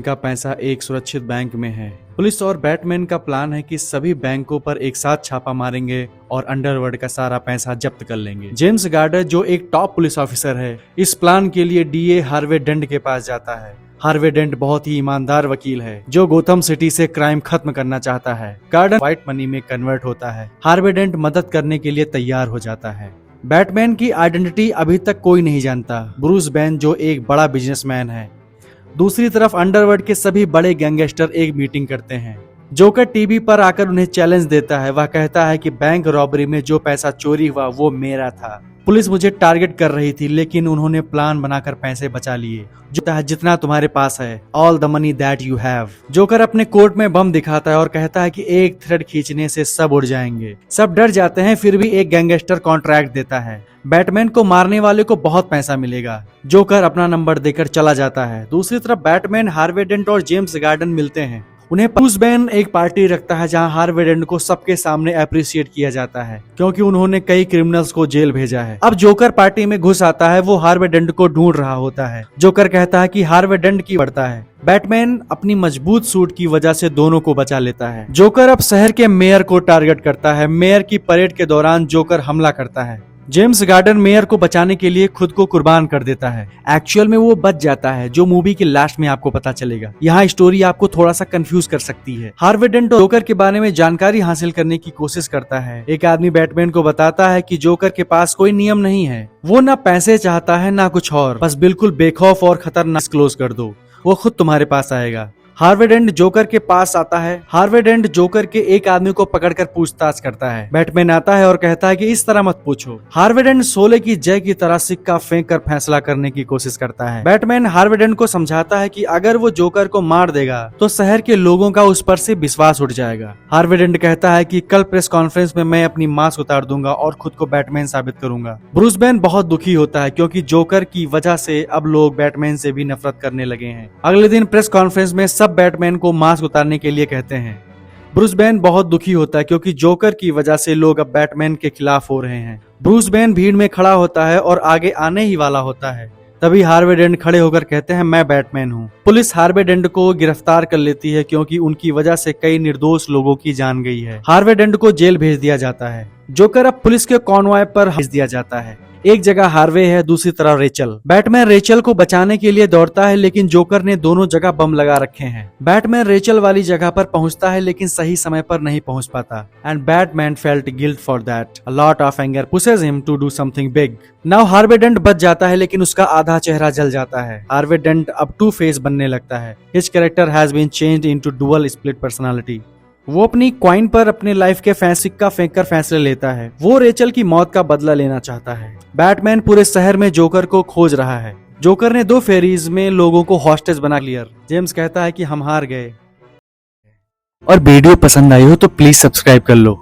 का पैसा एक सुरक्षित बैंक में है। पुलिस और बैटमैन का प्लान है कि सभी बैंकों पर एक साथ छापा मारेंगे और अंडरवर्ल्ड का सारा पैसा जब्त कर लेंगे। जेम्स गार्डर जो एक टॉप पुलिस ऑफिसर है, इस प्लान के लिए डीए हार्वे डेंट के पास जाता है। हार्वे डेंट बहुत ही ईमानदार वकील है जो गोथम सिटी से क्राइम खत्म करना चाहता है। गार्डर व्हाइट मनी में कन्वर्ट होता है। हार्वे डेंट मदद करने के लिए तैयार हो जाता है। बैटमैन की आइडेंटिटी अभी तक कोई नहीं जानता। ब्रूस वेन जो एक बड़ा बिजनेसमैन है। दूसरी तरफ अंडरवर्ल्ड के सभी बड़े गैंगस्टर एक मीटिंग करते हैं। जोकर टीवी पर आकर उन्हें चैलेंज देता है। वह कहता है कि बैंक रॉबरी में जो पैसा चोरी हुआ वो मेरा था। पुलिस मुझे टारगेट कर रही थी लेकिन उन्होंने प्लान बनाकर पैसे बचा लिए। जितना तुम्हारे पास है, all the money that you have. Joker अपने कोर्ट में बम दिखाता है और कहता है कि एक थ्रेड खींचने से सब उड़ जाएंगे। सब डर जाते हैं, फिर भी एक गैंगस्टर कॉन्ट्रैक्ट देता है। बैटमैन को मारने वाले को बहुत पैसा मिलेगा। जोकर अपना नंबर देकर चला जाता है। दूसरी तरफ बैटमैन, हार्वे डेंट और जेम्स गार्डन मिलते हैं। उन्हें ब्रूस वेन एक पार्टी रखता है जहां हार्वे डेंट को सबके सामने अप्रिशिएट किया जाता है क्योंकि उन्होंने कई क्रिमिनल्स को जेल भेजा है। अब जोकर पार्टी में घुस आता है। वो हार्वे डेंट को ढूंढ रहा होता है। जोकर कहता है कि हार्वे डेंट की बढ़ता है। बैटमैन अपनी मजबूत सूट की वजह से दोनों को बचा लेता है। जोकर अब शहर के मेयर को टारगेट करता है। मेयर की परेड के दौरान जोकर हमला करता है। जेम्स गार्डन मेयर को बचाने के लिए खुद को कुर्बान कर देता है। एक्चुअल में वो बच जाता है, जो मूवी के लास्ट में आपको पता चलेगा। यहाँ स्टोरी आपको थोड़ा सा कंफ्यूज कर सकती है। हार्वे डेंट जोकर के बारे में जानकारी हासिल करने की कोशिश करता है। एक आदमी बैटमैन को बताता है कि जोकर के पास कोई नियम नहीं है। वो ना पैसे चाहता है ना कुछ और, बस बिल्कुल बेखौफ और खतरनाक क्लोज कर दो, वो खुद तुम्हारे पास आएगा। हार्वे डेंट जोकर के पास आता है। हार्वे डेंट जोकर के एक आदमी को पकड़कर पूछताछ करता है। बैटमैन आता है और कहता है कि इस तरह मत पूछो। हार्वे डेंट शोले की जय की तरह सिक्का फेंक कर फैसला करने की कोशिश करता है। बैटमैन हार्वे डेंट को समझाता है कि अगर वो जोकर को मार देगा तो शहर के लोगों का उस पर से विश्वास उठ जाएगा। हार्वे डेंट कहता है कि कल प्रेस कॉन्फ्रेंस में मैं अपनी मास्क उतार दूंगा और खुद को बैटमैन साबित करूंगा। ब्रूस वेन बहुत दुखी होता है क्योंकि जोकर की वजह से अब लोग बैटमैन से भी नफरत करने लगे हैं। अगले दिन प्रेस कॉन्फ्रेंस में सब बैटमैन को मास्क उतारने के लिए कहते हैं। ब्रूस वेन बहुत दुखी होता है क्योंकि जोकर की वजह से लोग अब बैटमैन के खिलाफ हो रहे हैं। ब्रूस वेन भीड़ में खड़ा होता है और आगे आने ही वाला होता है। तभी हार्वे डेंट खड़े होकर कहते हैं, मैं बैटमैन हूँ। पुलिस हार्वे डेंट को गिरफ्तार कर लेती है क्योंकि उनकी वजह से कई निर्दोष लोगों की जान गई है। हार्वे डेंट को जेल भेज दिया जाता है। जोकर अब पुलिस के कॉन्वॉय पर भेज दिया जाता है। एक जगह हार्वे है, दूसरी तरफ रेचल। बैटमैन रेचल को बचाने के लिए दौड़ता है लेकिन जोकर ने दोनों जगह बम लगा रखे हैं। बैटमैन रेचल वाली जगह पर पहुंचता है लेकिन सही समय पर नहीं पहुंच पाता। And Batman felt guilt for that. A lot of anger pushes him to do something big. Now Harvey Dent बच जाता है लेकिन उसका आधा चेहरा जल जाता है। हार्वे डेंट अब टू फेस बनने लगता है। His character has been changed into dual split personality. वो अपनी क्वाइन पर अपने लाइफ के सिक्का फेंककर फैसले लेता है। वो रेचल की मौत का बदला लेना चाहता है। बैटमैन पूरे शहर में जोकर को खोज रहा है। जोकर ने 2 फेरीज में लोगों को हॉस्टेज बना लिया। जेम्स कहता है कि हम हार गए। और वीडियो पसंद आई हो तो प्लीज सब्सक्राइब कर लो।